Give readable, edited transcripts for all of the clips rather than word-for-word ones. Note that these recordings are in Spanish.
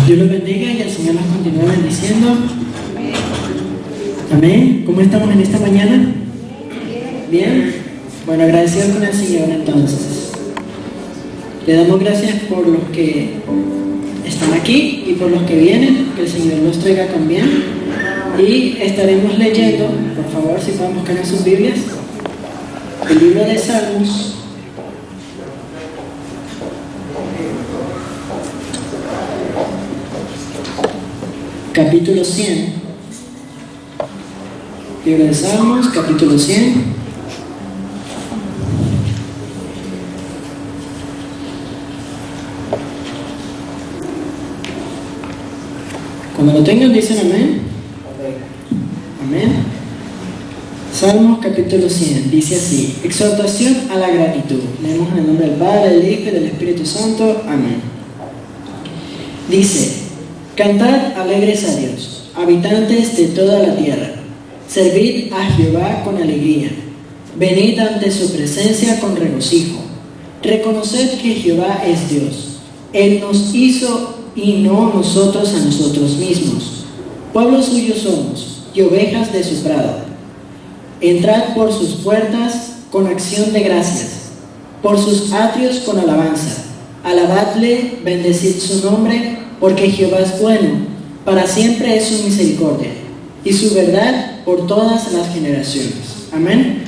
Dios los bendiga y el Señor los continúe bendiciendo. Amén. ¿Cómo estamos en esta mañana? ¿Bien? Bueno, agradecidos con el Señor entonces. Le damos gracias por los que están aquí y por los que vienen, que el Señor los traiga con bien. Y estaremos leyendo, por favor, si pueden buscar en sus Biblias, el libro de Salmos. Capítulo 100. Libro de Salmos, capítulo 100. Cuando lo tengan, dicen amén. Amén. Salmos, capítulo 100. Dice así: exhortación a la gratitud. Leemos en el nombre del Padre, del Hijo y del Espíritu Santo. Amén. Dice: cantad alegres a Dios, habitantes de toda la tierra. Servid a Jehová con alegría. Venid ante su presencia con regocijo. Reconoced que Jehová es Dios. Él nos hizo y no nosotros a nosotros mismos. Pueblo suyo somos y ovejas de su prado. Entrad por sus puertas con acción de gracias, por sus atrios con alabanza. Alabadle, bendecid su nombre, porque Jehová es bueno, para siempre es su misericordia, y su verdad por todas las generaciones. Amén.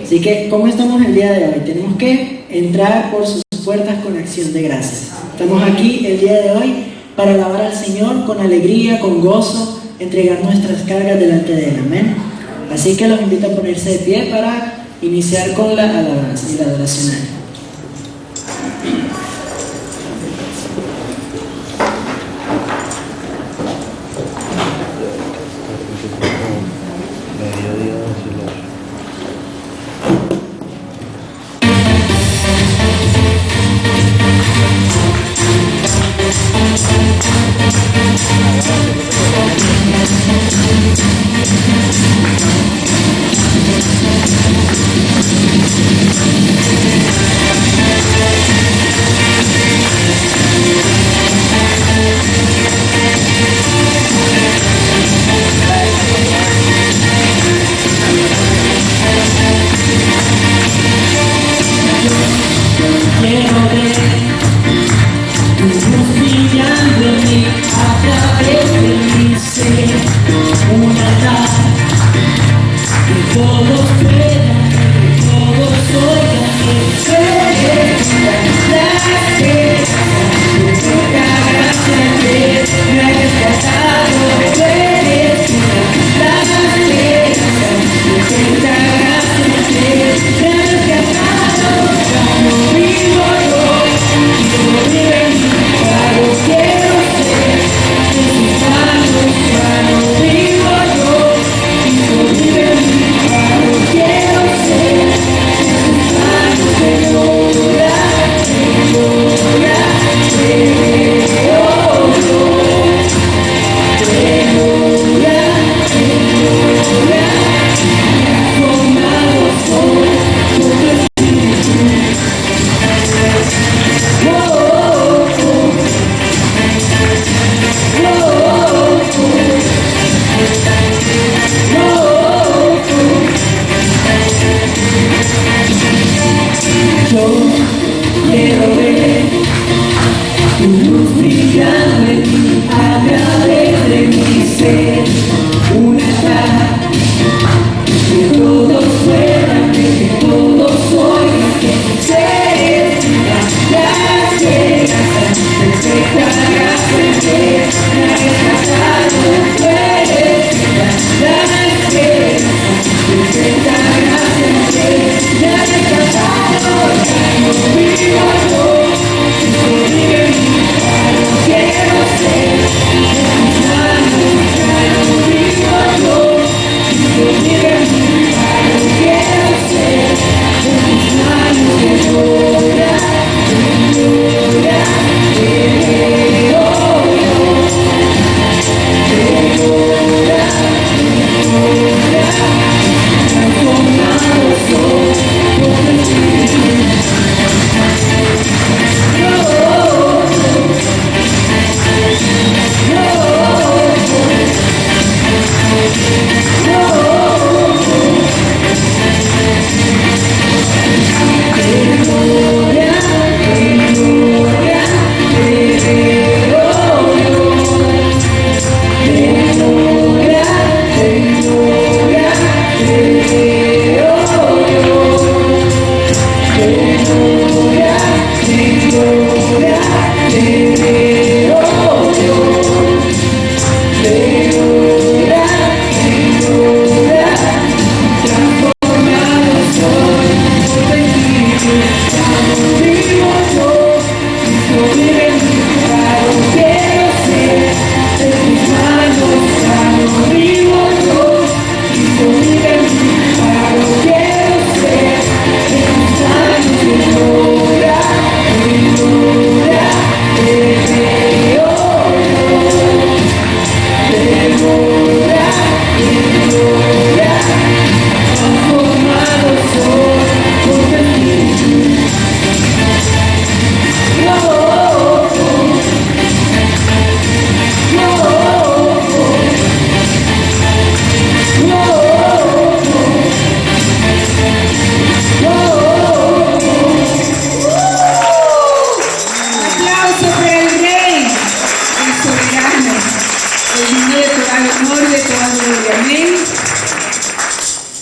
Así que, ¿cómo estamos el día de hoy? Tenemos que entrar por sus puertas con acción de gracias. Estamos aquí el día de hoy para alabar al Señor con alegría, con gozo, entregar nuestras cargas delante de Él. Amén. Así que los invito a ponerse de pie para iniciar con la alabanza y la adoración a Él.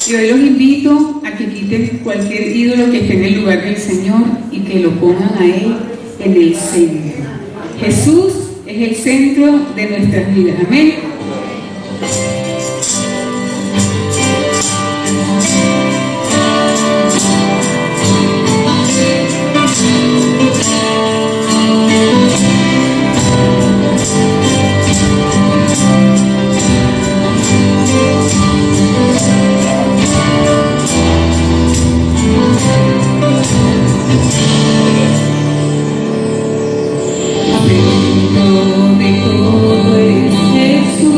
Y hoy los invito a que quiten cualquier ídolo que esté en el lugar del Señor y que lo pongan a Él en el centro. Jesús es el centro de nuestras vidas. Amén. Centro de todo es Jesús.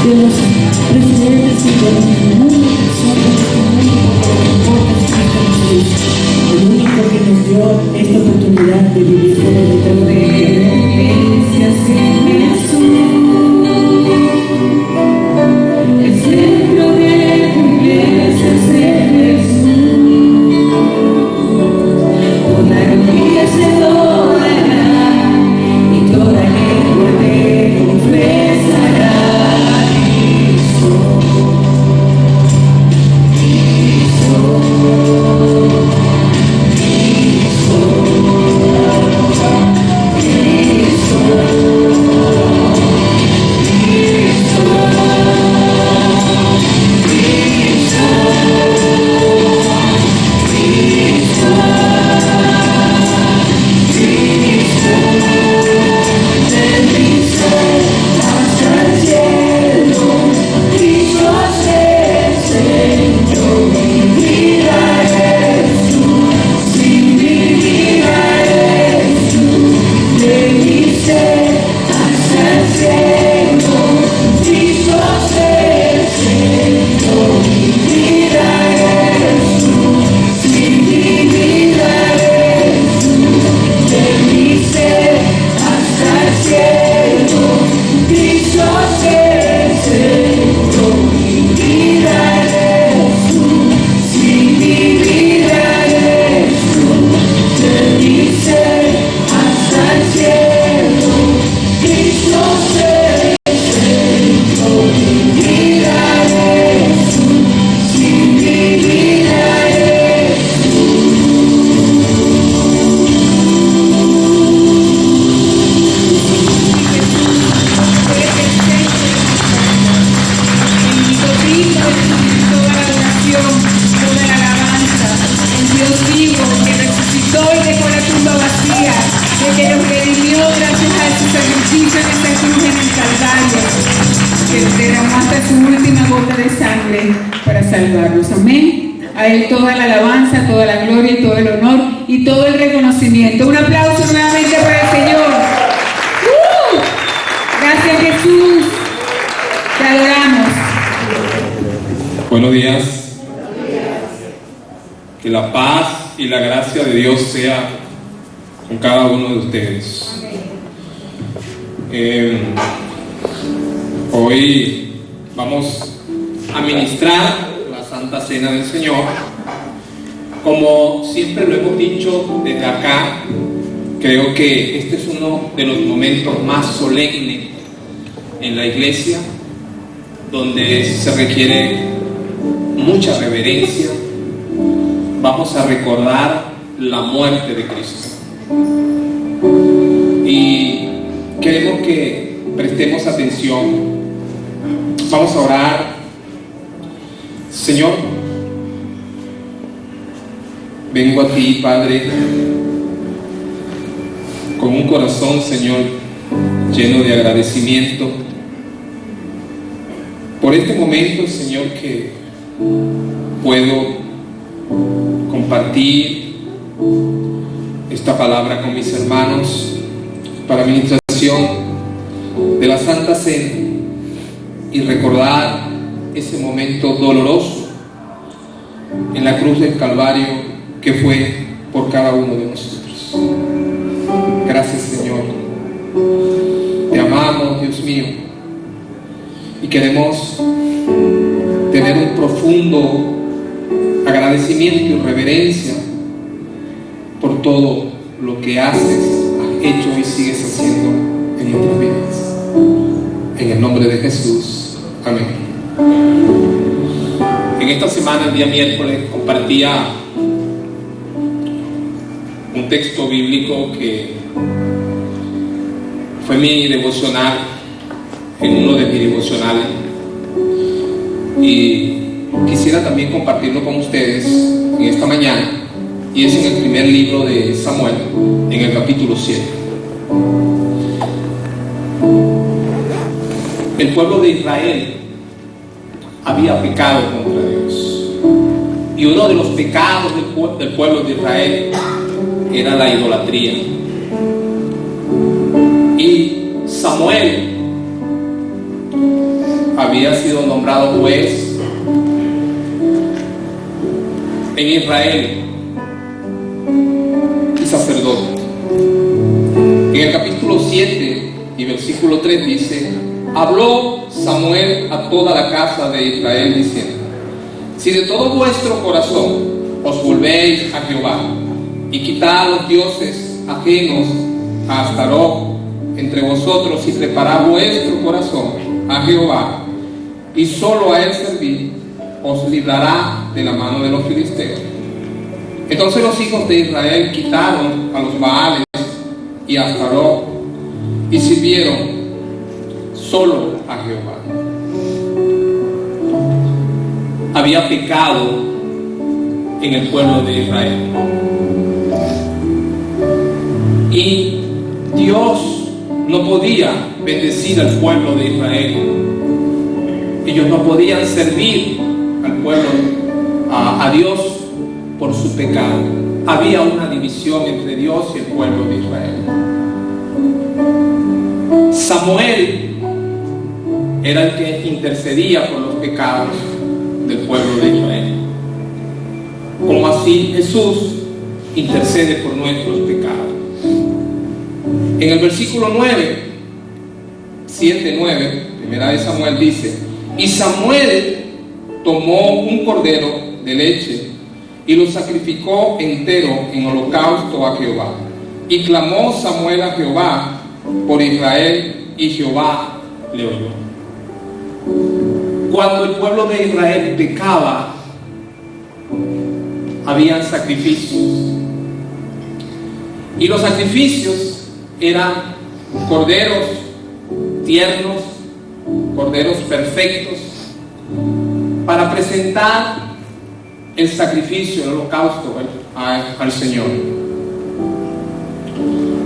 de los presidentes y de los del mundo que son de este mundo, porque no importa si estamos Jesús, el único que nos dio esta oportunidad de vivir por el eterno de Iglesias en Jesús, el centro de tu iglesia es Jesús, toda rodilla se doblará y toda lengua le confesará a Cristo, a Él toda la alabanza, toda la gloria y todo el honor y todo el reconocimiento. Un aplauso nuevamente para el Señor. Gracias, Jesús. Te adoramos. Buenos días. Que la paz y la gracia de Dios sea con cada uno de ustedes. Hoy vamos a ministrar la Santa Cena del Señor. Como siempre lo hemos dicho desde acá, creo que este es uno de los momentos más solemnes en la iglesia, donde se requiere mucha reverencia. Vamos a recordar la muerte de Cristo y queremos que prestemos atención. Vamos a orar. Señor, vengo a ti, Padre, con un corazón, Señor, lleno de agradecimiento por este momento, Señor, que puedo compartir esta palabra con mis hermanos para administración de la Santa Cena y recordar ese momento doloroso en la cruz del Calvario que fue por cada uno de nosotros. Gracias, Señor. Te amamos, Dios mío, y queremos tener un profundo agradecimiento y reverencia por todo lo que haces, has hecho y sigues haciendo en nuestras vidas. En el nombre de Jesús. Amén. En esta semana, el día miércoles, compartía un texto bíblico que fue mi devocional, en uno de mis devocionales, y quisiera también compartirlo con ustedes en esta mañana, y es en el primer libro de Samuel, en el capítulo 7. El pueblo de Israel había pecado contra Dios, y uno de los pecados del pueblo de Israel era la idolatría. Y Samuel había sido nombrado juez en Israel y sacerdote. En el capítulo 7 y versículo 3 dice: habló Samuel a toda la casa de Israel diciendo: si de todo vuestro corazón os volvéis a Jehová y quitad los dioses ajenos a Astarot entre vosotros y preparad vuestro corazón a Jehová y solo a él servid, os librará de la mano de los filisteos. Entonces los hijos de Israel quitaron a los Baales y a Astarot y sirvieron solo a Jehová. Había pecado en el pueblo de Israel y Dios no podía bendecir al pueblo de Israel. Ellos no podían servir al pueblo, a Dios, por su pecado. Había una división entre Dios y el pueblo de Israel. Samuel era el que intercedía por los pecados del pueblo de Israel, como así Jesús intercede por nuestros pecados. En el versículo 7:9, primera de Samuel dice: y Samuel tomó un cordero de leche y lo sacrificó entero en holocausto a Jehová. Y clamó Samuel a Jehová por Israel, y Jehová le oyó. Cuando el pueblo de Israel pecaba, habían sacrificios. Y los sacrificios eran corderos tiernos, corderos perfectos, para presentar el sacrificio, el holocausto al Señor.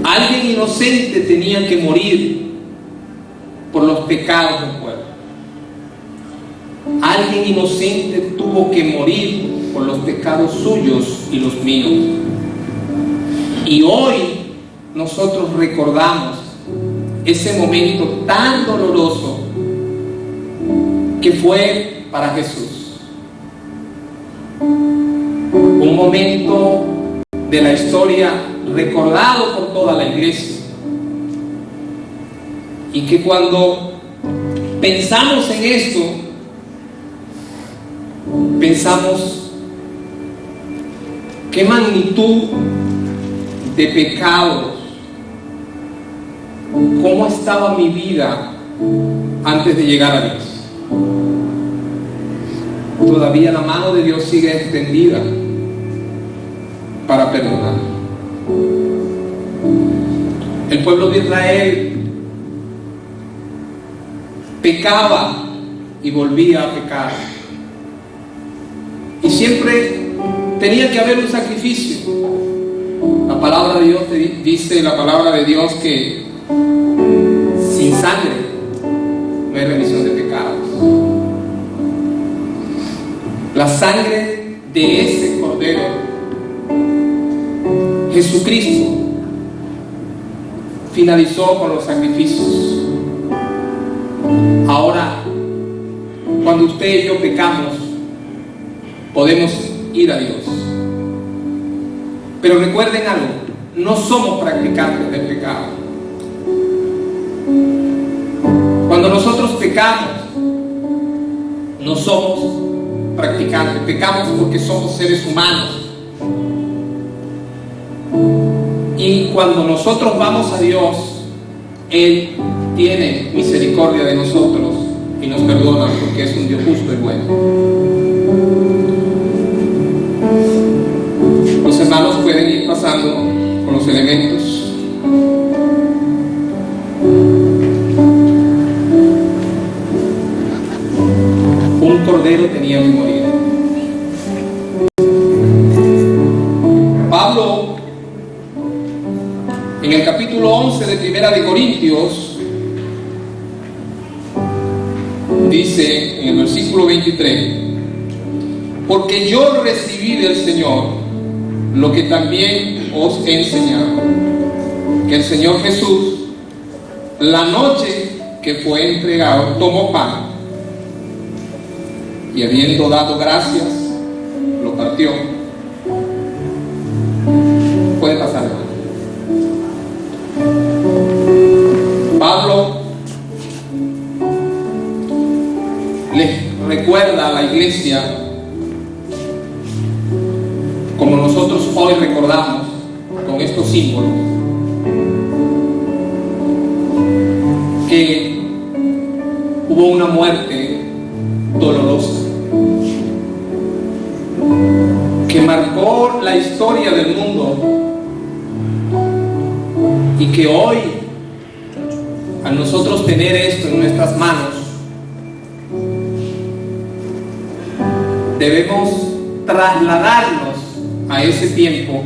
Alguien inocente tenía que morir por los pecados del pueblo. Alguien inocente tuvo que morir por los pecados suyos y los míos. Y hoy nosotros recordamos ese momento tan doloroso que fue para Jesús. Un momento de la historia recordado por toda la iglesia. Y que cuando pensamos en esto, pensamos qué magnitud de pecados, cómo estaba mi vida antes de llegar a Dios. Todavía la mano de Dios sigue extendida para perdonar. El pueblo de Israel pecaba y volvía a pecar. Y siempre tenía que haber un sacrificio. La palabra de Dios dice, la palabra de Dios, que sin sangre no hay remisión de pecados. La sangre de ese cordero, Jesucristo, finalizó con los sacrificios. Ahora, cuando usted y yo pecamos, podemos ir a Dios. Pero recuerden algo: no somos practicantes del pecado. Cuando nosotros pecamos, no somos practicantes. Pecamos porque somos seres humanos. Y cuando nosotros vamos a Dios, Él tiene misericordia de nosotros y nos perdona, porque es un Dios justo y bueno. Los hermanos pueden ir pasando con los elementos. Un cordero tenía que morir. Pablo, en el capítulo 11 de Primera de Corintios, dice en el versículo 23: porque yo recibí del Señor lo que también os he enseñado, que el Señor Jesús, la noche que fue entregado, tomó pan, y habiendo dado gracias, lo partió. Puede pasar. Pablo les recuerda a la iglesia, como nosotros hoy recordamos con estos símbolos, que hubo una muerte dolorosa que marcó la historia del mundo, y que hoy, al nosotros tener esto en nuestras manos, debemos trasladarnos a ese tiempo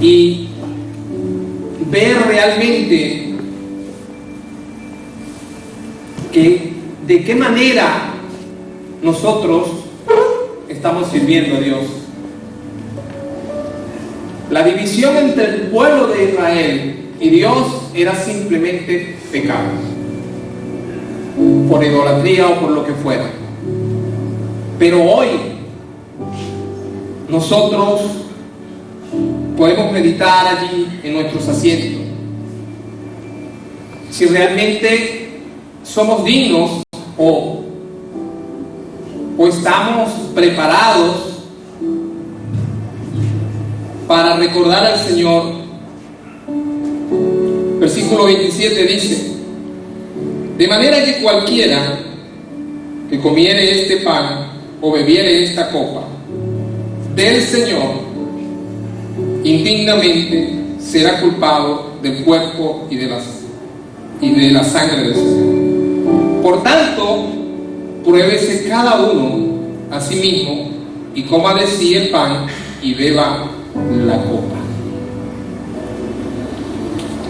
y ver realmente de qué manera nosotros estamos sirviendo a Dios. La división entre el pueblo de Israel y Dios era simplemente pecado, por idolatría o por lo que fuera. Pero hoy nosotros podemos meditar allí en nuestros asientos si realmente somos dignos o estamos preparados para recordar al Señor. Versículo 27 dice: de manera que cualquiera que comiere este pan o bebiere esta copa del Señor indignamente será culpado del cuerpo y de la sangre del Señor. Por tanto, pruébese cada uno a sí mismo y coma de sí el pan y beba la copa.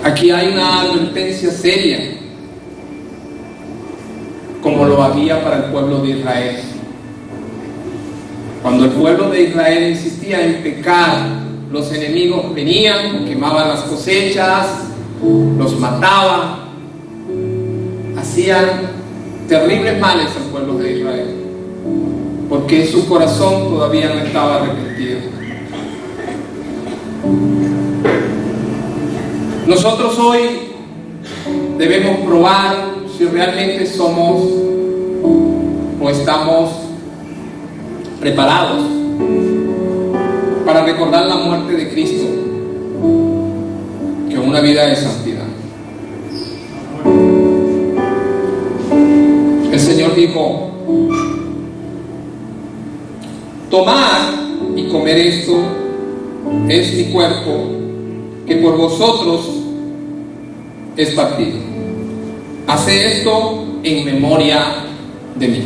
Aquí hay una advertencia seria, como lo había para el pueblo de Israel. Cuando el pueblo de Israel insistía en pecar, los enemigos venían, quemaban las cosechas, los mataban, hacían terribles males al pueblo de Israel, porque su corazón todavía no estaba arrepentido. Nosotros hoy debemos probar si realmente somos o estamos preparados para recordar la muerte de Cristo, que una vida de santidad. El Señor dijo: tomad y comer esto, es mi cuerpo, que por vosotros es partido. Haced esto en memoria de mí.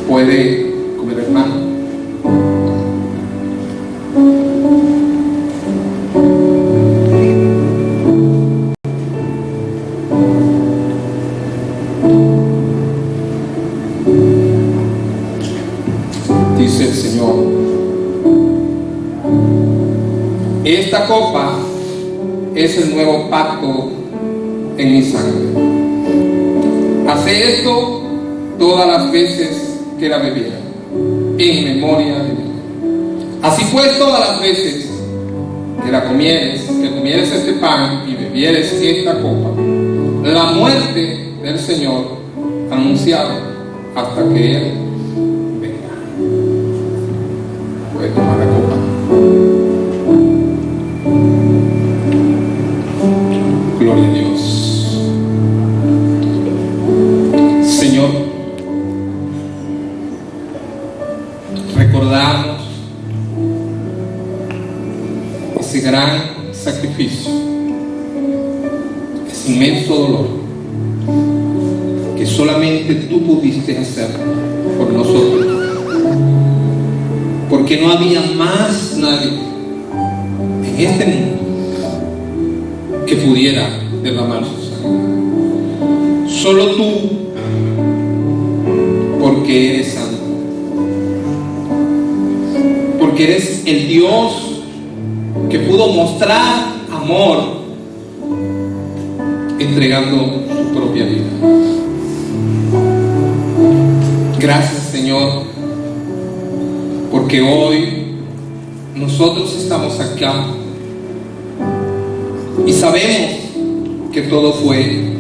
Puede comer, hermano. Dice el Señor: esta copa es el nuevo pacto en mi sangre. Haced esto todas las veces que la bebiera, en memoria de mí. Así pues, todas las veces que comieres este pan y bebieres esta copa, la muerte del Señor anunciada hasta que Él venga. Puede tomar la copa. Gloria a Dios. Señor, recordamos ese gran sacrificio, ese inmenso dolor que solamente tú pudiste hacer por nosotros, porque no había más nadie en este mundo que pudiera derramar su sangre. Solo tú, porque eres santo, porque eres el Dios que pudo mostrar amor entregando su propia vida. Gracias, Señor, porque hoy nosotros estamos acá y sabemos que todo fue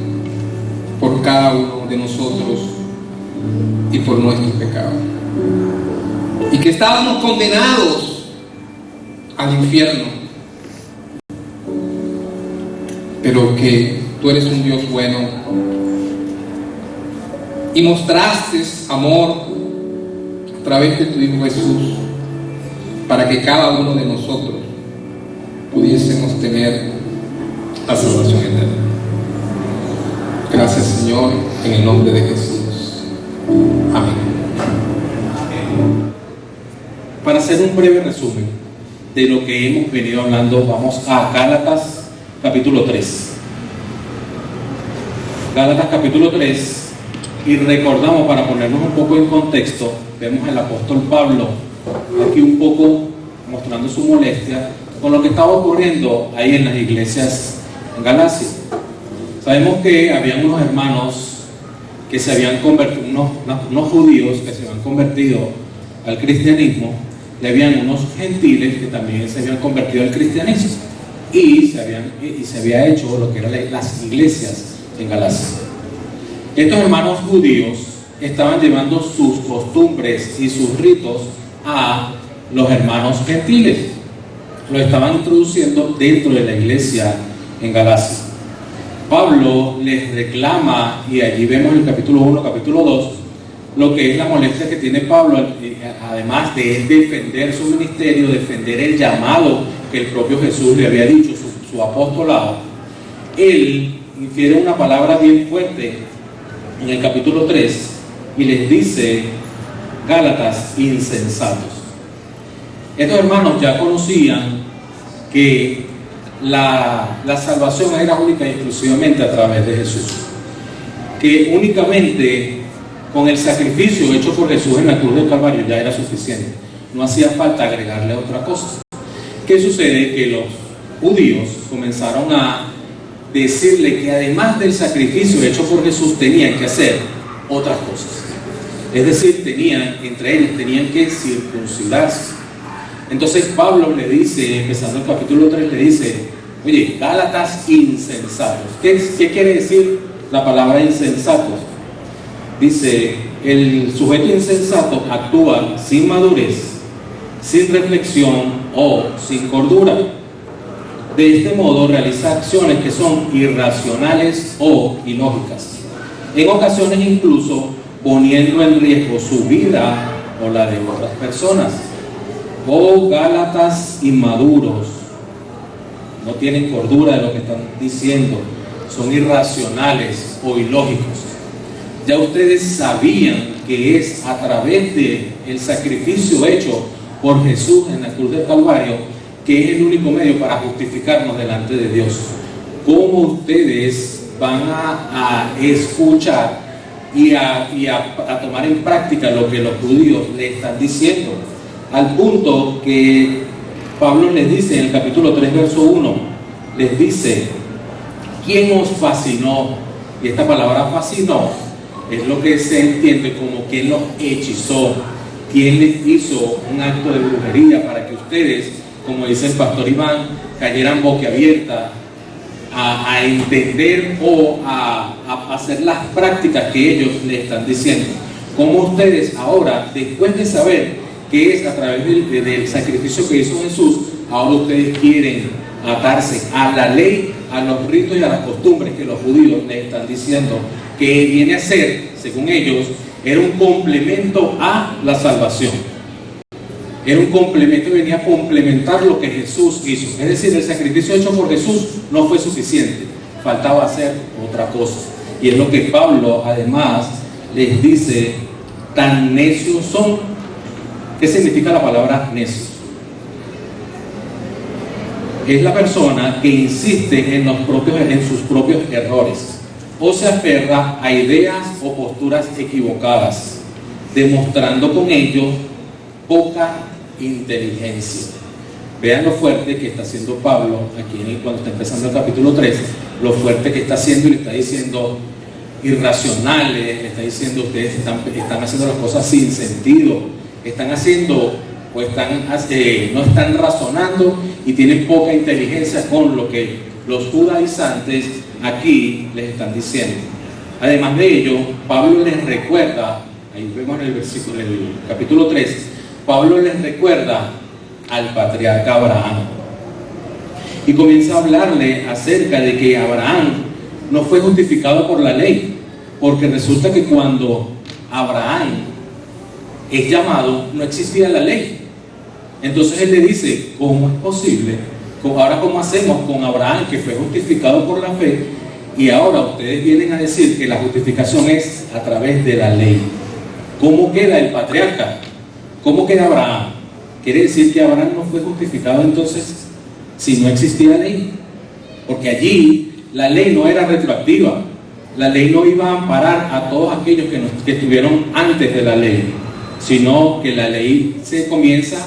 por cada uno de nosotros y por nuestro pecado, y que estábamos condenados al infierno, pero que tú eres un Dios bueno y mostraste amor a través de tu Hijo Jesús para que cada uno de nosotros pudiésemos tener la salvación eterna. Gracias, Señor, en el nombre de Jesús. Amén. Para hacer un breve resumen de lo que hemos venido hablando, vamos a Gálatas capítulo 3. Gálatas capítulo 3, y recordamos, para ponernos un poco en contexto, vemos al apóstol Pablo aquí un poco mostrando su molestia con lo que estaba ocurriendo ahí en las iglesias en Galacia. Sabemos que habían unos hermanos que se habían convertido, unos judíos que se habían convertido al cristianismo, y habían unos gentiles que también se habían convertido al cristianismo, y se había hecho lo que eran las iglesias en Galacia. Estos hermanos judíos estaban llevando sus costumbres y sus ritos a los hermanos gentiles, lo estaban introduciendo dentro de la iglesia en Galacia. Pablo les reclama, y allí vemos en el capítulo 1, capítulo 2, lo que es la molestia que tiene Pablo, además de defender su ministerio, defender el llamado que el propio Jesús le había dicho, su apostolado. Él infiere una palabra bien fuerte en el capítulo 3 y les dice: Gálatas insensatos. Estos hermanos ya conocían que la salvación era única y exclusivamente a través de Jesús, que únicamente con el sacrificio hecho por Jesús en la cruz del Calvario ya era suficiente, no hacía falta agregarle otra cosa. ¿Qué sucede? Que los judíos comenzaron a decirle que además del sacrificio hecho por Jesús tenían que hacer otras cosas, es decir, entre ellos tenían que circuncidarse. Entonces Pablo le dice, empezando el capítulo 3, le dice: oye, Gálatas insensatos. ¿Qué quiere decir la palabra insensatos? Dice: el sujeto insensato actúa sin madurez, sin reflexión o sin cordura. De este modo realiza acciones que son irracionales o ilógicas, en ocasiones incluso poniendo en riesgo su vida o la de otras personas. Oh Gálatas inmaduros, no tienen cordura de lo que están diciendo, son irracionales o ilógicos. Ya ustedes sabían que es a través del sacrificio hecho por Jesús en la cruz del Calvario que es el único medio para justificarnos delante de Dios. ¿Cómo ustedes van a escuchar y a tomar en práctica lo que los judíos le están diciendo? Al punto que Pablo les dice en el capítulo 3, verso 1, les dice: ¿quién os fascinó? Y esta palabra fascinó es lo que se entiende como quien los hechizó, quien les hizo un acto de brujería para que ustedes, como dice el pastor Iván, cayeran boquiabierta a entender o a hacer las prácticas que ellos les están diciendo. ¿Cómo ustedes ahora, después de saber que es a través del sacrificio que hizo Jesús, ahora ustedes quieren atarse a la ley, a los ritos y a las costumbres que los judíos les están diciendo que viene a ser, según ellos, era un complemento a la salvación? Era un complemento, venía a complementar lo que Jesús hizo. Es decir, el sacrificio hecho por Jesús no fue suficiente, faltaba hacer otra cosa. Y es lo que Pablo además les dice: tan necios son. ¿Qué significa la palabra necio? Es la persona que insiste en sus propios errores o se aferra a ideas o posturas equivocadas, demostrando con ello poca inteligencia. Vean lo fuerte que está haciendo Pablo aquí cuando está empezando el capítulo 3, lo fuerte que está haciendo, y le está diciendo: irracionales, le está diciendo ustedes están haciendo las cosas sin sentido, están haciendo o no están razonando y tienen poca inteligencia con lo que los judaizantes aquí les están diciendo. Además de ello, Pablo les recuerda, ahí vemos en el versículo, en el capítulo 3, Pablo les recuerda al patriarca Abraham y comienza a hablarle acerca de que Abraham no fue justificado por la ley, porque resulta que cuando Abraham es llamado no existía la ley. Entonces él le dice, ¿cómo es posible? Ahora, ¿cómo hacemos con Abraham, que fue justificado por la fe, y ahora ustedes vienen a decir que la justificación es a través de la ley? ¿Cómo queda el patriarca? ¿Cómo queda Abraham? ¿Quiere decir que Abraham no fue justificado entonces si no existía ley? Porque allí la ley no era retroactiva. La ley no iba a amparar a todos aquellos que estuvieron antes de la ley, sino que la ley se comienza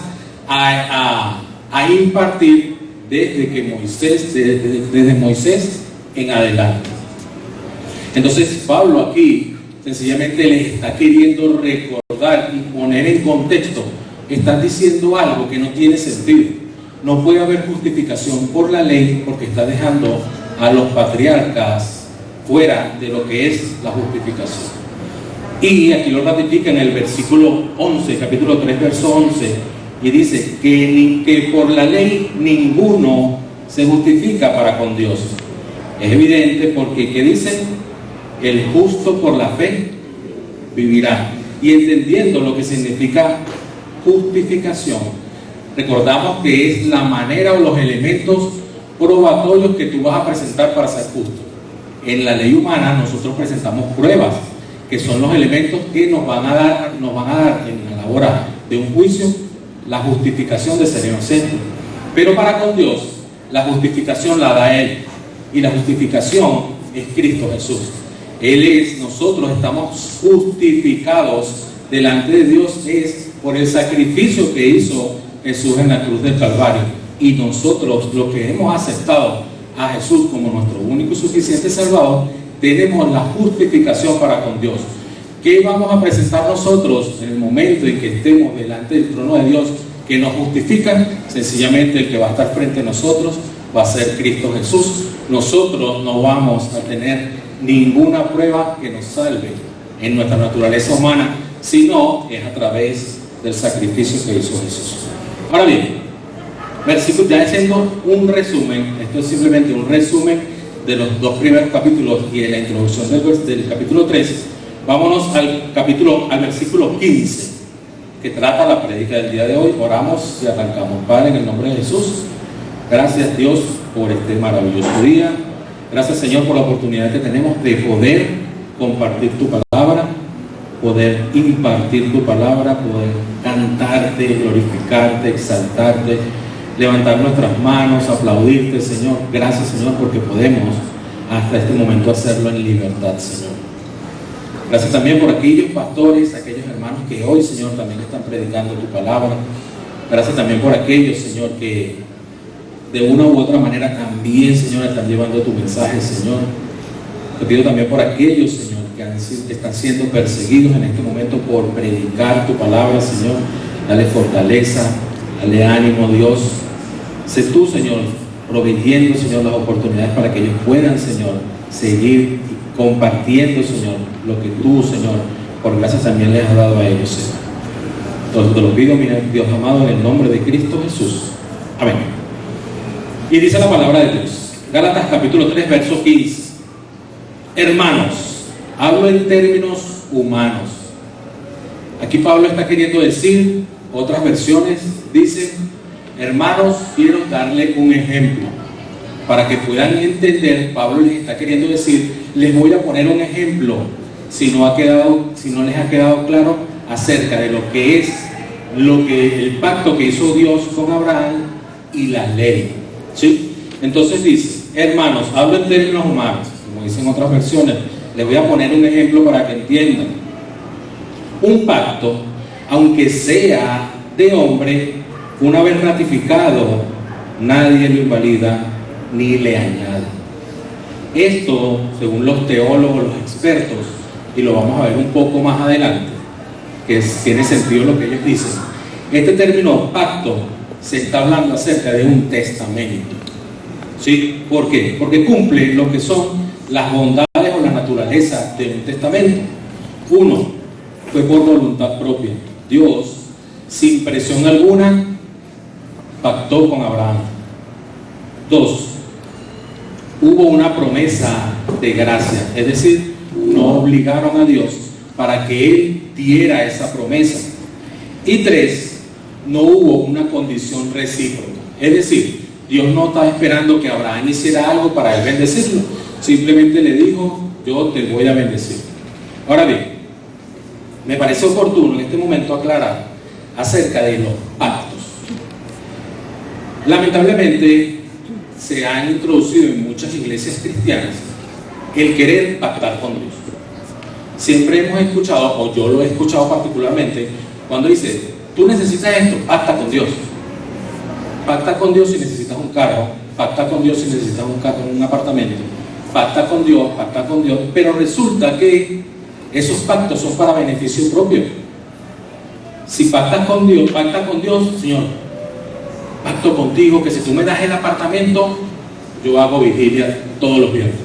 a impartir desde Moisés en adelante. Entonces Pablo aquí sencillamente les está queriendo recordar y poner en contexto. Están diciendo algo que no tiene sentido. No puede haber justificación por la ley porque está dejando a los patriarcas fuera de lo que es la justificación. Y aquí lo ratifica en el versículo 11, capítulo 3, verso 11, y dice que por la ley ninguno se justifica para con Dios. Es evidente porque, ¿qué dicen? El justo por la fe vivirá. Y entendiendo lo que significa justificación, recordamos que es la manera o los elementos probatorios que tú vas a presentar para ser justo. En la ley humana nosotros presentamos pruebas, que son los elementos que nos van a dar en la hora de un juicio la justificación de ser inocente. Pero para con Dios, la justificación la da Él, y la justificación es Cristo Jesús. Nosotros estamos justificados delante de Dios es por el sacrificio que hizo Jesús en la cruz del Calvario. Y nosotros, los que hemos aceptado a Jesús como nuestro único y suficiente Salvador, tenemos la justificación para con Dios. ¿Qué vamos a presentar nosotros en el momento en que estemos delante del trono de Dios que nos justifica? Sencillamente el que va a estar frente a nosotros va a ser Cristo Jesús. Nosotros no vamos a tener ninguna prueba que nos salve en nuestra naturaleza humana, sino es a través del sacrificio que hizo Jesús. Ahora bien, versículo, ya haciendo un resumen, esto es simplemente un resumen de los dos primeros capítulos y de la introducción del capítulo 3, vámonos al versículo 15, que trata la prédica del día de hoy. Oramos y arrancamos. Padre, en el nombre de Jesús, gracias Dios por este maravilloso día. Gracias Señor por la oportunidad que tenemos de poder compartir tu palabra, poder impartir tu palabra, poder cantarte, glorificarte, exaltarte, levantar nuestras manos, aplaudirte, Señor. Gracias, Señor, porque podemos hasta este momento hacerlo en libertad, Señor. Gracias también por aquellos pastores, aquellos hermanos que hoy, Señor, también están predicando tu palabra. Gracias también por aquellos, Señor, que de una u otra manera también, Señor, están llevando tu mensaje, Señor. Te pido también por aquellos, Señor, que están siendo perseguidos en este momento por predicar tu palabra, Señor. Dale fortaleza, dale ánimo, Dios. Sé tú, Señor, proveyendo, Señor, las oportunidades para que ellos puedan, Señor, seguir compartiendo, Señor, lo que tú, Señor, por gracias también les has dado a ellos, Señor. Entonces te lo pido, mi Dios amado, en el nombre de Cristo Jesús. Amén. Y dice la palabra de Dios, Gálatas capítulo 3, verso 15. Hermanos, hablo en términos humanos. Aquí Pablo está queriendo decir, otras versiones dicen, hermanos, quiero darle un ejemplo. Para que puedan entender, Pablo les está queriendo decir, les voy a poner un ejemplo, si no les ha quedado claro acerca de lo que es el pacto que hizo Dios con Abraham y la ley. ¿Sí? Entonces dice, hermanos, hablo en términos humanos, como dicen otras versiones, les voy a poner un ejemplo para que entiendan. Un pacto, aunque sea de hombre, una vez ratificado, nadie lo invalida ni le añade. Esto, según los teólogos, los expertos, y lo vamos a ver un poco más adelante, que tiene sentido lo que ellos dicen. Este término pacto se está hablando acerca de un testamento. ¿Sí? ¿Por qué? Porque cumple lo que son las bondades o la naturaleza de un testamento. Uno, fue por voluntad propia. Dios, sin presión alguna, pactó con Abraham. Dos, hubo una promesa de gracia, es decir, no obligaron a Dios para que Él diera esa promesa. Y tres, no hubo una condición recíproca, es decir, Dios no estaba esperando que Abraham hiciera algo para él bendecirlo, simplemente le dijo: yo te voy a bendecir. Ahora bien, me parece oportuno en este momento aclarar acerca de los pactos. Lamentablemente se han introducido en muchas iglesias cristianas el querer pactar con Dios. Siempre hemos escuchado, o yo lo he escuchado particularmente, cuando dice: tú necesitas esto, pacta con Dios. Pacta con Dios si necesitas un carro, pacta con Dios si necesitas un apartamento, pacta con Dios, pero resulta que esos pactos son para beneficio propio. Si pactas con Dios, Señor, pacto contigo que si tú me das el apartamento, yo hago vigilia todos los viernes.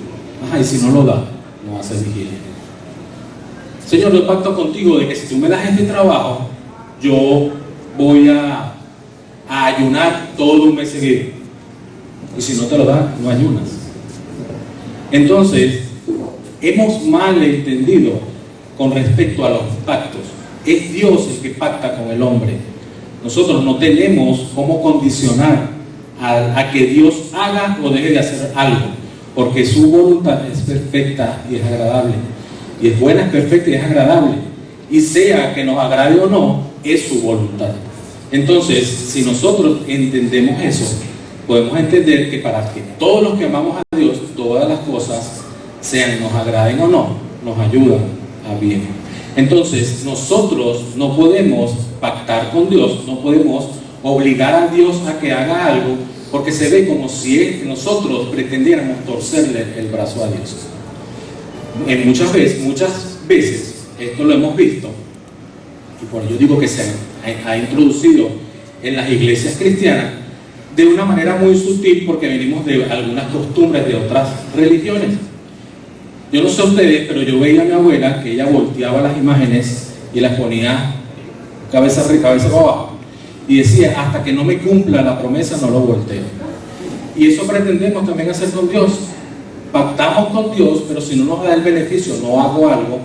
Y si no lo das, no haces vigilia. Señor, yo pacto contigo de que si tú me das este trabajo, yo voy a ayunar todo un mes seguido. Y si no te lo da, no ayunas. Entonces, hemos mal entendido con respecto a los pactos. Es Dios el que pacta con el hombre. Nosotros no tenemos cómo condicionar a que Dios haga o deje de hacer algo, porque su voluntad es perfecta y es agradable. Y es buena, es perfecta y es agradable. Y sea que nos agrade o no, es su voluntad. Entonces, si nosotros entendemos eso, podemos entender que para que todos los que amamos a Dios, todas las cosas, sean nos agraden o no, nos ayudan a bien. Entonces, nosotros no podemos pactar con Dios, no podemos obligar a Dios a que haga algo, porque se ve como si nosotros pretendiéramos torcerle el brazo a Dios. Muchas veces, esto lo hemos visto, y por ello digo que se ha introducido en las iglesias cristianas de una manera muy sutil, porque venimos de algunas costumbres de otras religiones. Yo no sé ustedes, pero yo veía a mi abuela que ella volteaba las imágenes y las ponía cabeza para abajo y decía: hasta que no me cumpla la promesa no lo volteo. Y eso pretendemos también hacer con Dios. Pactamos con Dios, pero si no nos da el beneficio, no hago algo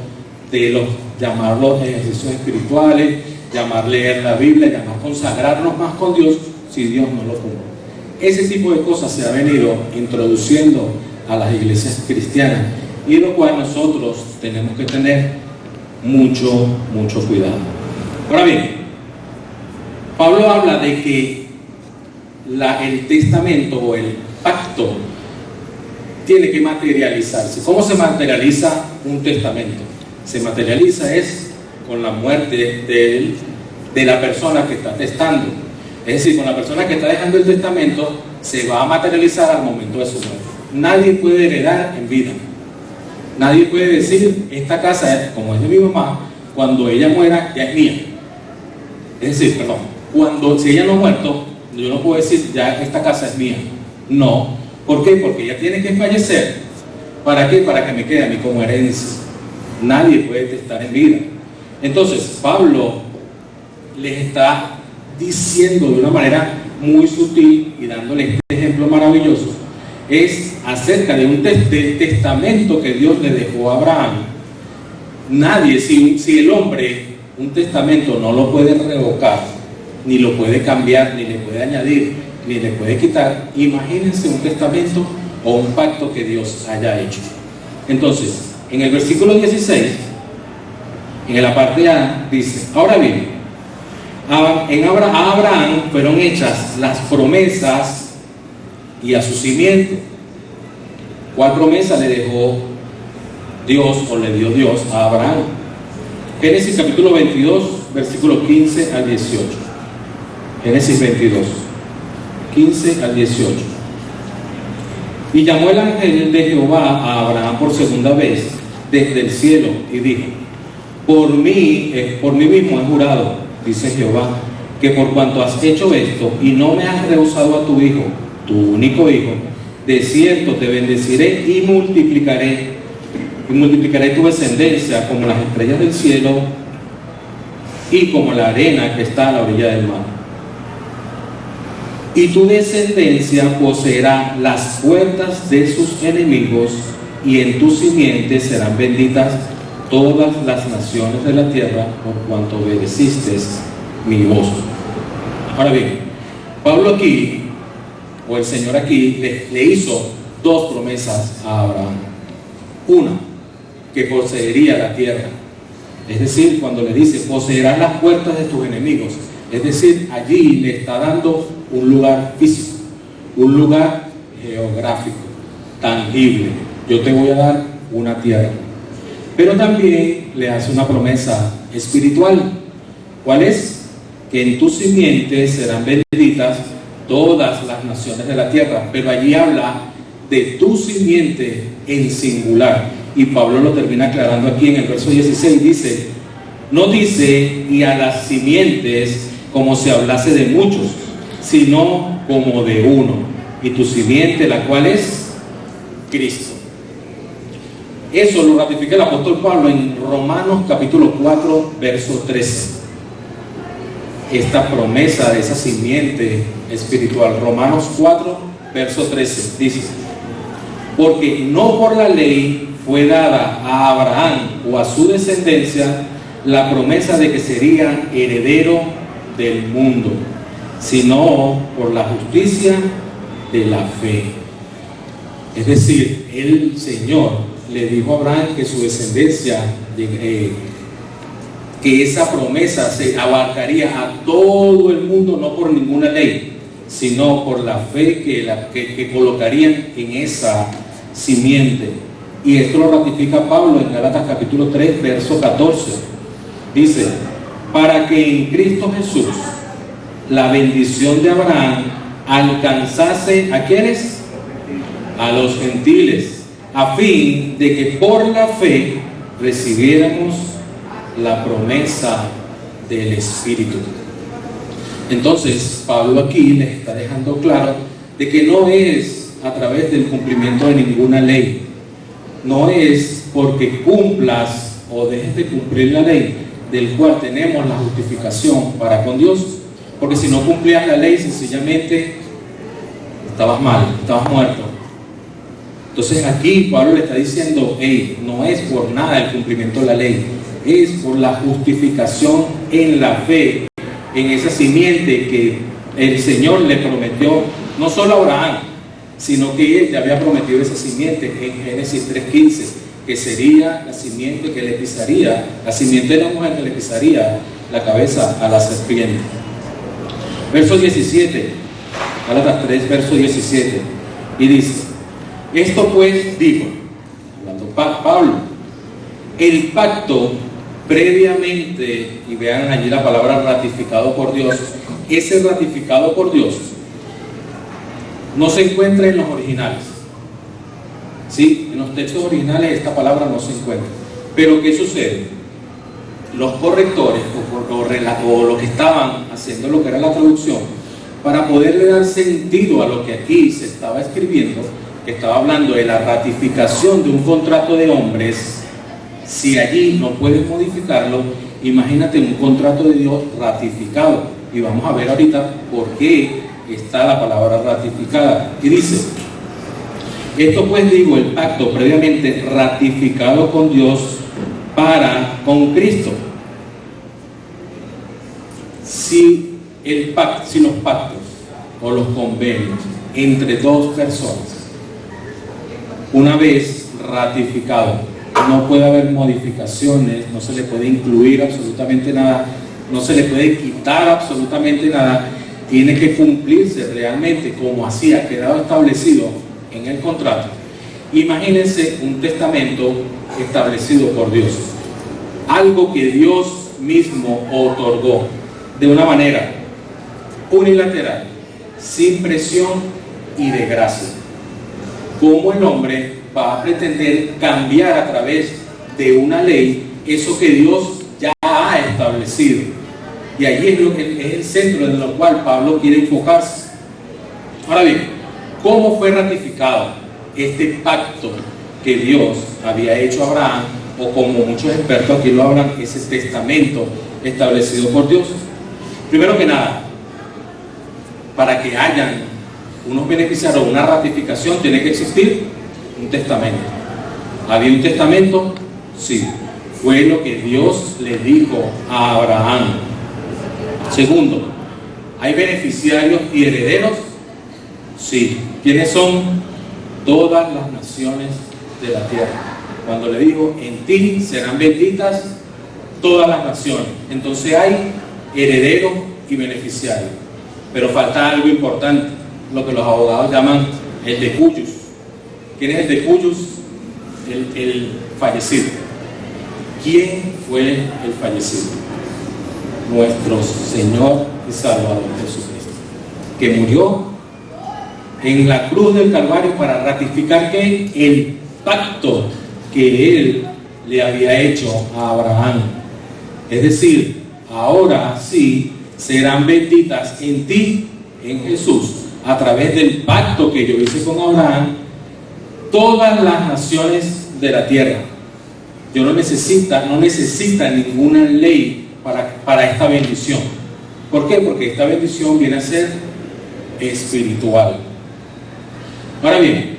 de llamarlos ejercicios espirituales, llamar leer la Biblia, llamar consagrarnos más con Dios, si Dios no lo cumple. Ese tipo de cosas se ha venido introduciendo a las iglesias cristianas, y lo cual nosotros tenemos que tener mucho cuidado. Ahora bien, Pablo habla de que el testamento o el pacto tiene que materializarse. ¿Cómo se materializa un testamento? Se materializa con la muerte de la persona que está testando. Es decir, con la persona que está dejando el testamento, se va a materializar al momento de su muerte. Nadie puede heredar en vida. Nadie puede decir: esta casa, como es de mi mamá, cuando ella muera ya es mía. Es decir, si ella no ha muerto, yo no puedo decir: ya esta casa es mía. No. ¿Por qué? Porque ella tiene que fallecer. ¿Para qué? Para que me quede a mí como herencia. Nadie puede testar en vida. Entonces, Pablo les está diciendo de una manera muy sutil y dándole este ejemplo maravilloso, es acerca de un testamento que Dios le dejó a Abraham. Nadie, si el hombre un testamento no lo puede revocar, ni lo puede cambiar, ni le puede añadir, ni le puede quitar, imagínense un testamento o un pacto que Dios haya hecho. Entonces, en el versículo 16, en la parte A, dice: ahora bien, a Abraham fueron hechas las promesas y a su simiente. ¿Cuál promesa le dejó Dios o le dio Dios a Abraham? Génesis capítulo 22, versículos 15 al 18. Génesis 22, 15 al 18. Y llamó el ángel de Jehová a Abraham por segunda vez, desde el cielo y dijo: por mí mismo he jurado, dice Jehová, que por cuanto has hecho esto y no me has rehusado a tu hijo, tu único hijo, de cierto te bendeciré y multiplicaré tu descendencia como las estrellas del cielo y como la arena que está a la orilla del mar. Y tu descendencia poseerá las puertas de sus enemigos, y en tu simiente serán benditas todas las naciones de la tierra, por cuanto obedeciste mi voz. Ahora bien, Pablo aquí, o el Señor aquí, le hizo dos promesas a Abraham. Una, que poseería la tierra. Es decir, cuando le dice, poseerás las puertas de tus enemigos. Es decir, allí le está dando un lugar físico, un lugar geográfico, tangible. Yo te voy a dar una tierra. Pero también le hace una promesa espiritual. ¿Cuál es? Que en tu simiente serán benditas todas las naciones de la tierra. Pero allí habla de tu simiente en singular. Y Pablo lo termina aclarando aquí en el verso 16. Dice, no dice y a las simientes como si hablase de muchos, sino como de uno. Y tu simiente, la cual es Cristo. Eso lo ratifica el apóstol Pablo en Romanos capítulo 4, verso 13. Esta promesa de esa simiente espiritual. Romanos 4, verso 13 dice: porque no por la ley fue dada a Abraham o a su descendencia la promesa de que sería heredero del mundo, sino por la justicia de la fe. Es decir, el Señor le dijo a Abraham que su descendencia, que esa promesa se abarcaría a todo el mundo, no por ninguna ley, sino por la fe que colocarían en esa simiente. Y esto lo ratifica Pablo en Gálatas capítulo 3, verso 14. Dice, para que en Cristo Jesús la bendición de Abraham alcanzase ¿a quiénes? A los gentiles, a fin de que por la fe recibiéramos la promesa del Espíritu. Entonces, Pablo aquí les está dejando claro de que no es a través del cumplimiento de ninguna ley, no es porque cumplas o dejes de cumplir la ley del cual tenemos la justificación para con Dios, porque si no cumplías la ley, sencillamente estabas mal, estabas muerto. Entonces aquí Pablo le está diciendo, no es por nada el cumplimiento de la ley, es por la justificación en la fe, en esa simiente que el Señor le prometió, no solo a Abraham, sino que Él le había prometido esa simiente en Génesis 3:15, que sería la simiente que le pisaría, la simiente de la mujer que le pisaría la cabeza a la serpiente. Verso 17, Gálatas 3, verso 17, y dice, esto pues dijo, hablando Pablo, el pacto previamente, y vean allí la palabra ratificado por Dios, ese ratificado por Dios no se encuentra en los originales. ¿Sí? En los textos originales esta palabra no se encuentra. Pero ¿qué sucede? Los correctores o los que estaban haciendo lo que era la traducción, para poderle dar sentido a lo que aquí se estaba escribiendo, que estaba hablando de la ratificación de un contrato de hombres, si allí no puedes modificarlo, imagínate un contrato de Dios ratificado. Y vamos a ver ahorita por qué está la palabra ratificada. Y dice, esto pues digo, el pacto previamente ratificado con Dios con Cristo. Si los pactos o los convenios entre dos personas, una vez ratificado, no puede haber modificaciones, no se le puede incluir absolutamente nada, no se le puede quitar absolutamente nada, tiene que cumplirse realmente como así ha quedado establecido en el contrato. Imagínense un testamento establecido por Dios, algo que Dios mismo otorgó de una manera unilateral, sin presión y de gracia. ¿Cómo el hombre va a pretender cambiar a través de una ley, eso que Dios ya ha establecido. Y allí es el centro en lo cual Pablo quiere enfocarse. Ahora bien, ¿cómo fue ratificado este pacto que Dios había hecho a Abraham, o como muchos expertos aquí lo hablan, ese testamento establecido por Dios? Primero que nada, para que hayan unos beneficiarios, una ratificación, tiene que existir un testamento. ¿Había un testamento? Sí. Fue lo que Dios le dijo a Abraham. Segundo, ¿hay beneficiarios y herederos? Sí. ¿Quiénes son? Todas las naciones de la tierra. Cuando le dijo, en ti serán benditas todas las naciones. Entonces hay herederos y beneficiarios. Pero falta algo importante, lo que los abogados llaman el decuyus. ¿Quién es el decuyus? El fallecido. ¿Quién fue el fallecido? Nuestro Señor y Salvador Jesucristo, que murió en la cruz del Calvario para ratificar que el pacto que Él le había hecho a Abraham. Es decir, ahora sí serán benditas en ti, en Jesús, a través del pacto que yo hice con Abraham, todas las naciones de la tierra. Yo no necesita ninguna ley para esta bendición. ¿Por qué? Porque esta bendición viene a ser espiritual. Ahora bien,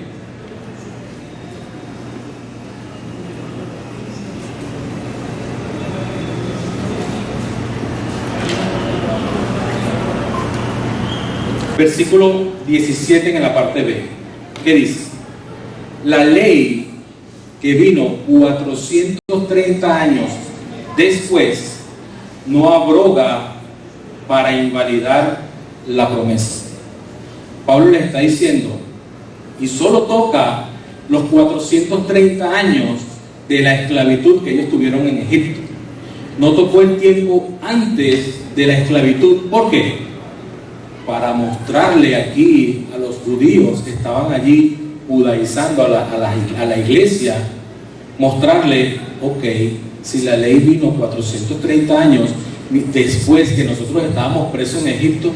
versículo 17 en la parte B, ¿qué dice? La ley que vino 430 años después no abroga para invalidar la promesa. Pablo le está diciendo, y solo toca los 430 años de la esclavitud que ellos tuvieron en Egipto. No tocó el tiempo antes de la esclavitud. ¿Por qué? Para mostrarle aquí a los judíos que estaban allí judaizando a la iglesia, mostrarle, ok, si la ley vino 430 años después que nosotros estábamos presos en Egipto,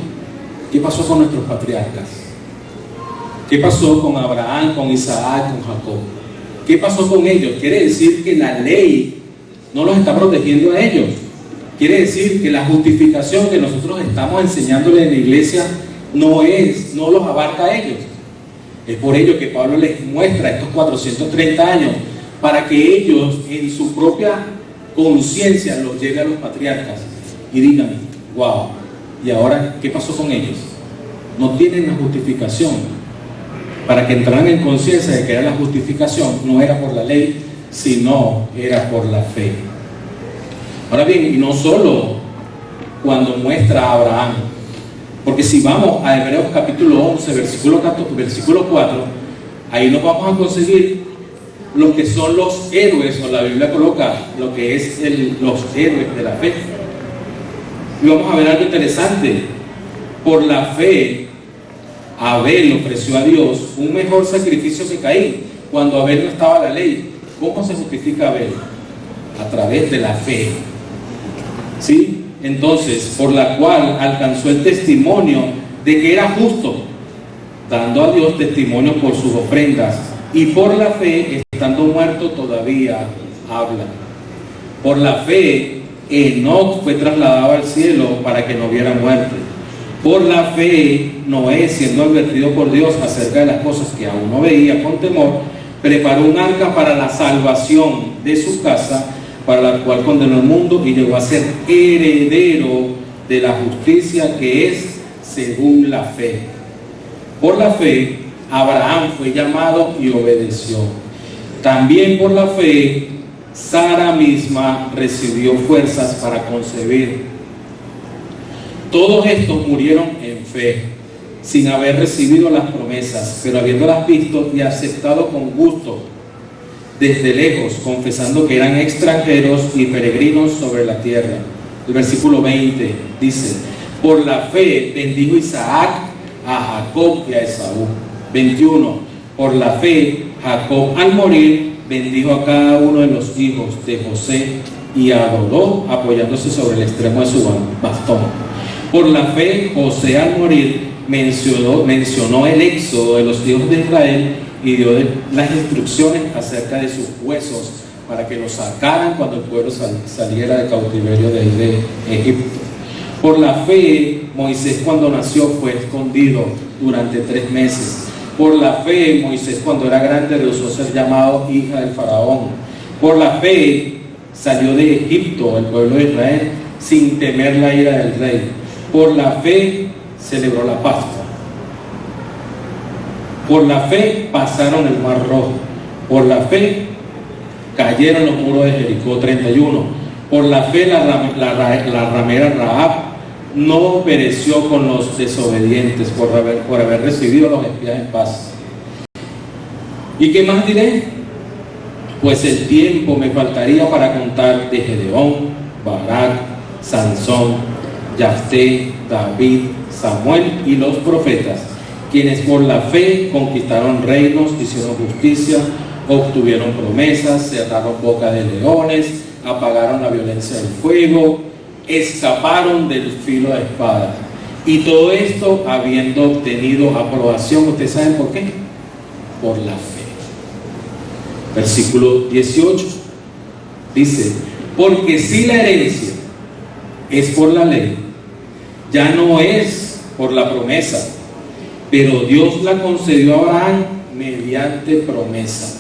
¿qué pasó con nuestros patriarcas? ¿Qué pasó con Abraham, con Isaac, con Jacob? ¿Qué pasó con ellos? Quiere decir que la ley no los está protegiendo a ellos. Quiere decir que la justificación que nosotros estamos enseñándole en la iglesia no los abarca a ellos. Es por ello que Pablo les muestra estos 430 años, para que ellos en su propia conciencia los lleve a los patriarcas y digan, wow, ¿y ahora qué pasó con ellos? No tienen la justificación. Para que entraran en conciencia de que era la justificación, no era por la ley, sino era por la fe. Ahora bien, y no solo cuando muestra a Abraham, porque si vamos a Hebreos capítulo 11, versículo 4, ahí nos vamos a conseguir lo que son los héroes, o la Biblia coloca lo que es los héroes de la fe. Y vamos a ver algo interesante. Por la fe, Abel ofreció a Dios un mejor sacrificio que Caín, cuando Abel no estaba la ley. ¿Cómo se justifica Abel? A través de la fe. ¿Sí? Entonces, por la cual alcanzó el testimonio de que era justo, dando a Dios testimonio por sus ofrendas, y por la fe, estando muerto, todavía habla. Por la fe, Enoc fue trasladado al cielo para que no viera muerte. Por la fe, Noé, siendo advertido por Dios acerca de las cosas que aún no veía con temor, preparó un arca para la salvación de su casa, para la cual condenó el mundo y llegó a ser heredero de la justicia que es según la fe. Por la fe, Abraham fue llamado y obedeció. También por la fe, Sara misma recibió fuerzas para concebir. Todos estos murieron en fe, sin haber recibido las promesas, pero habiéndolas visto y aceptado con gusto desde lejos, confesando que eran extranjeros y peregrinos sobre la tierra. El versículo 20 dice, por la fe bendijo Isaac a Jacob y a Esaú. 21, por la fe Jacob al morir bendijo a cada uno de los hijos de José y adoró apoyándose sobre el extremo de su bastón. Por la fe, José al morir mencionó el éxodo de los hijos de Israel y dio las instrucciones acerca de sus huesos para que los sacaran cuando el pueblo saliera de cautiverio de Egipto. Por la fe, Moisés cuando nació fue escondido durante 3 meses. Por la fe, Moisés cuando era grande rehusó ser llamado hija del faraón. Por la fe, salió de Egipto el pueblo de Israel sin temer la ira del rey. Por la fe, celebró la Pascua. Por la fe, pasaron el mar rojo. Por la fe, cayeron los muros de Jericó. 31. Por la fe, la ramera Rahab no pereció con los desobedientes por haber recibido a los espías en paz. ¿Y qué más diré? Pues el tiempo me faltaría para contar de Gedeón, Barak, Sansón, Yafté, David, Samuel y los profetas, quienes por la fe conquistaron reinos, hicieron justicia, obtuvieron promesas, cerraron boca de leones, apagaron la violencia del fuego, escaparon del filo de espada. Y todo esto habiendo obtenido aprobación. ¿Ustedes saben por qué? Por la fe. Versículo 18 dice: porque si la herencia es por la ley, ya no es por la promesa, pero Dios la concedió a Abraham mediante promesa.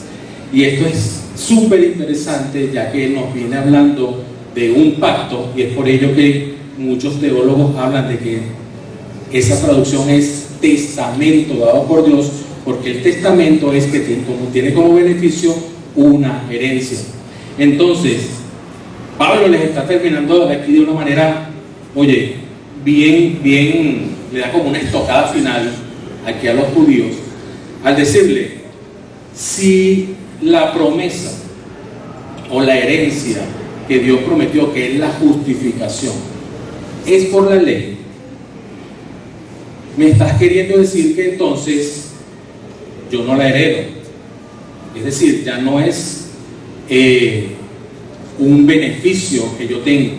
Y esto es súper interesante, ya que nos viene hablando de un pacto, y es por ello que muchos teólogos hablan de que esa traducción es testamento dado por Dios, porque el testamento es que tiene como beneficio una herencia. Entonces, Pablo les está terminando aquí de una manera, oye, bien, le da como una estocada final aquí a los judíos, al decirle, si la promesa o la herencia que Dios prometió, que es la justificación, es por la ley, me estás queriendo decir que entonces yo no la heredo. Es decir, ya no es un beneficio que yo tengo.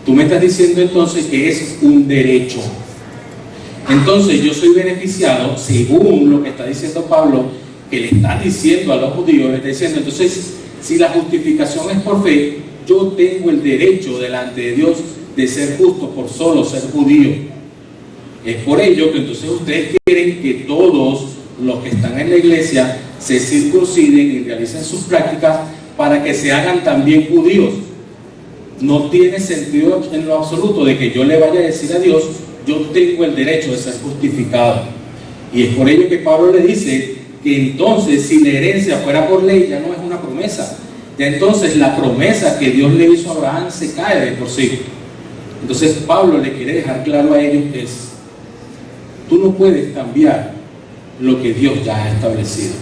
Tú me estás diciendo entonces que es un derecho. Entonces yo soy beneficiado según lo que está diciendo Pablo, que le está diciendo a los judíos, le está diciendo, entonces, si la justificación es por fe, yo tengo el derecho delante de Dios de ser justo por solo ser judío. Es por ello que entonces ustedes quieren que todos los que están en la iglesia se circunciden y realicen sus prácticas para que se hagan también judíos. No tiene sentido en lo absoluto de que yo le vaya a decir a Dios, yo tengo el derecho de ser justificado. Y es por ello que Pablo le dice que entonces, si la herencia fuera por ley, ya no es una promesa. Ya entonces la promesa que Dios le hizo a Abraham se cae de por sí. Entonces Pablo le quiere dejar claro a ellos que tú no puedes cambiar lo que Dios ya ha establecido.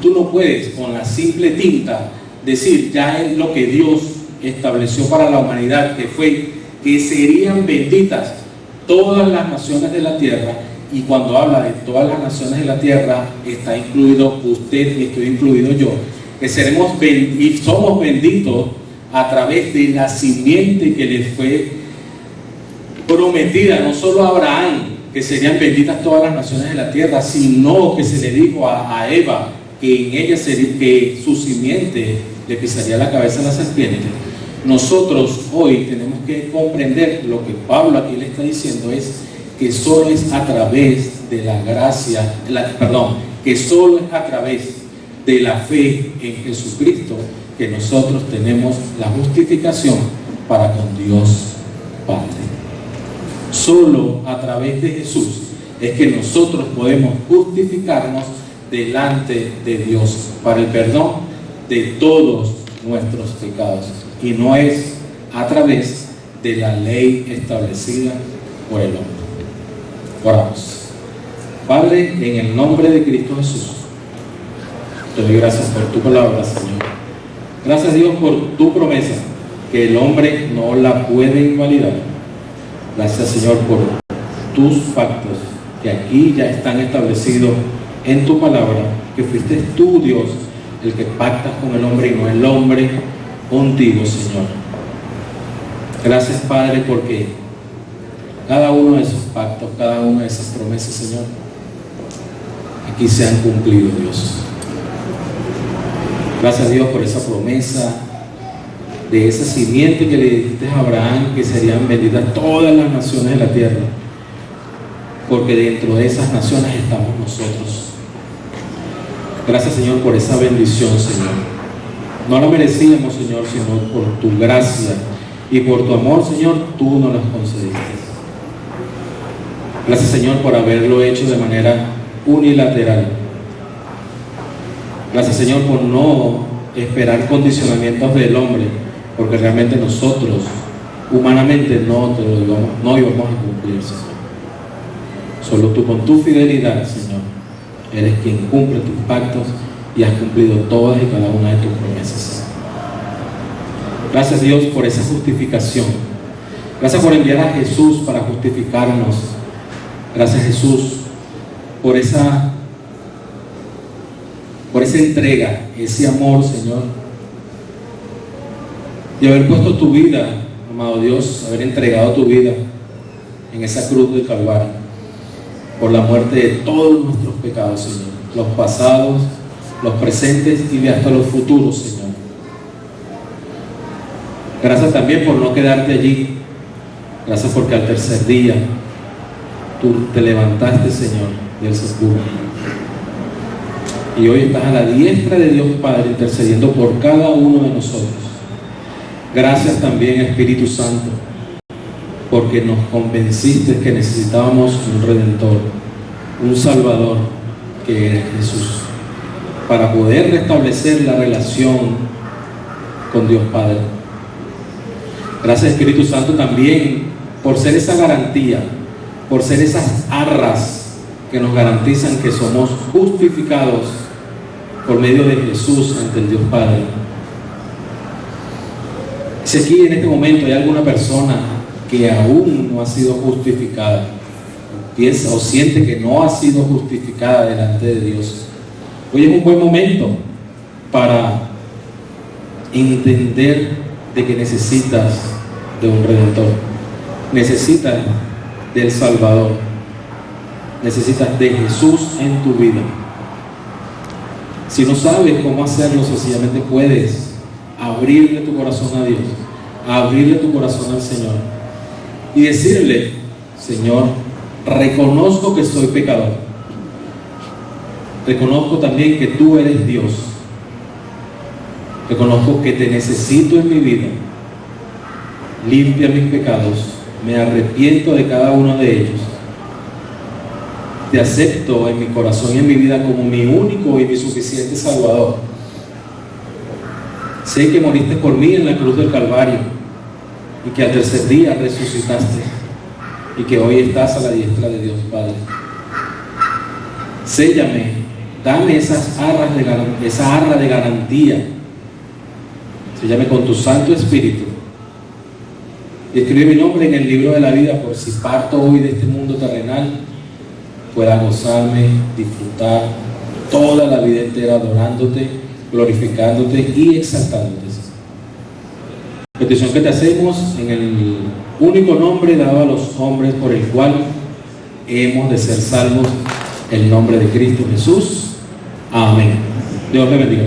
Tú no puedes con la simple tinta decir, ya es lo que Dios estableció para la humanidad, que fue que serían benditas todas las naciones de la tierra. Y cuando habla de todas las naciones de la tierra, está incluido usted y estoy incluido yo, que seremos y somos benditos a través de la simiente que les fue prometida, no solo a Abraham, que serían benditas todas las naciones de la tierra, sino que se le dijo a Eva que en ella que su simiente le pisaría la cabeza a la serpiente. Nosotros hoy tenemos que comprender lo que Pablo aquí le está diciendo es que solo es a través de la gracia, que solo es a través de la fe en Jesucristo que nosotros tenemos la justificación para con Dios Padre. Solo a través de Jesús es que nosotros podemos justificarnos delante de Dios para el perdón de todos nuestros pecados, y no es a través de la ley establecida por el hombre. Oramos. Padre, en el nombre de Cristo Jesús, te doy gracias por tu palabra, Señor. Gracias, Dios, por tu promesa, que el hombre no la puede invalidar. Gracias, Señor, por tus pactos, que aquí ya están establecidos en tu palabra, que fuiste tú, Dios, el que pactas con el hombre y no el hombre contigo, Señor. Gracias, Padre, porque cada uno de esos pactos, cada una de esas promesas, Señor, aquí se han cumplido, Dios. Gracias, Dios, por esa promesa de esa simiente que le dijiste a Abraham, que serían benditas todas las naciones de la tierra, porque dentro de esas naciones estamos nosotros. Gracias, Señor, por esa bendición, Señor. No la merecíamos, Señor, sino por tu gracia y por tu amor, Señor, tú nos las concediste. Gracias, Señor, por haberlo hecho de manera unilateral. Gracias, Señor, por no esperar condicionamientos del hombre, porque realmente nosotros, humanamente, no íbamos a cumplir, Señor. Solo tú, con tu fidelidad, Señor, eres quien cumple tus pactos y has cumplido todas y cada una de tus promesas. Gracias, Dios, por esa justificación. Gracias por enviar a Jesús para justificarnos. Gracias, Jesús, por esa entrega, ese amor, Señor, y haber puesto tu vida, amado Dios, haber entregado tu vida en esa cruz del Calvario por la muerte de todos nuestros pecados, Señor, los pasados, los presentes y de hasta los futuros, Señor. Gracias también por no quedarte allí. Gracias porque al tercer día tú te levantaste, Señor, del sepulcro. Y hoy estás a la diestra de Dios Padre intercediendo por cada uno de nosotros. Gracias también, Espíritu Santo, porque nos convenciste que necesitábamos un Redentor, un Salvador, que eres Jesús, para poder restablecer la relación con Dios Padre. Gracias, Espíritu Santo, también por ser esa garantía, por ser esas arras que nos garantizan que somos justificados por medio de Jesús ante el Dios Padre. Si aquí en este momento hay alguna persona que aún no ha sido justificada, piensa o siente que no ha sido justificada delante de Dios, hoy es un buen momento para entender de que necesitas de un Redentor, necesitas del Salvador, necesitas de Jesús en tu vida. Si no sabes cómo hacerlo, sencillamente puedes abrirle tu corazón a Dios, abrirle tu corazón al Señor y decirle: Señor, reconozco que soy pecador, reconozco también que tú eres Dios, reconozco que te necesito en mi vida, limpia mis pecados, me arrepiento de cada uno de ellos, te acepto en mi corazón y en mi vida como mi único y mi suficiente Salvador. Sé que moriste por mí en la cruz del Calvario y que al tercer día resucitaste y que hoy estás a la diestra de Dios Padre. Séllame, dame esa arra de garantía, séllame con tu Santo Espíritu y escribe mi nombre en el libro de la vida, por si parto hoy de este mundo terrenal, pueda gozarme, disfrutar toda la vida entera adorándote, glorificándote y exaltándote. Petición que te hacemos en el único nombre dado a los hombres por el cual hemos de ser salvos, el nombre de Cristo Jesús. Amén. Dios le bendiga.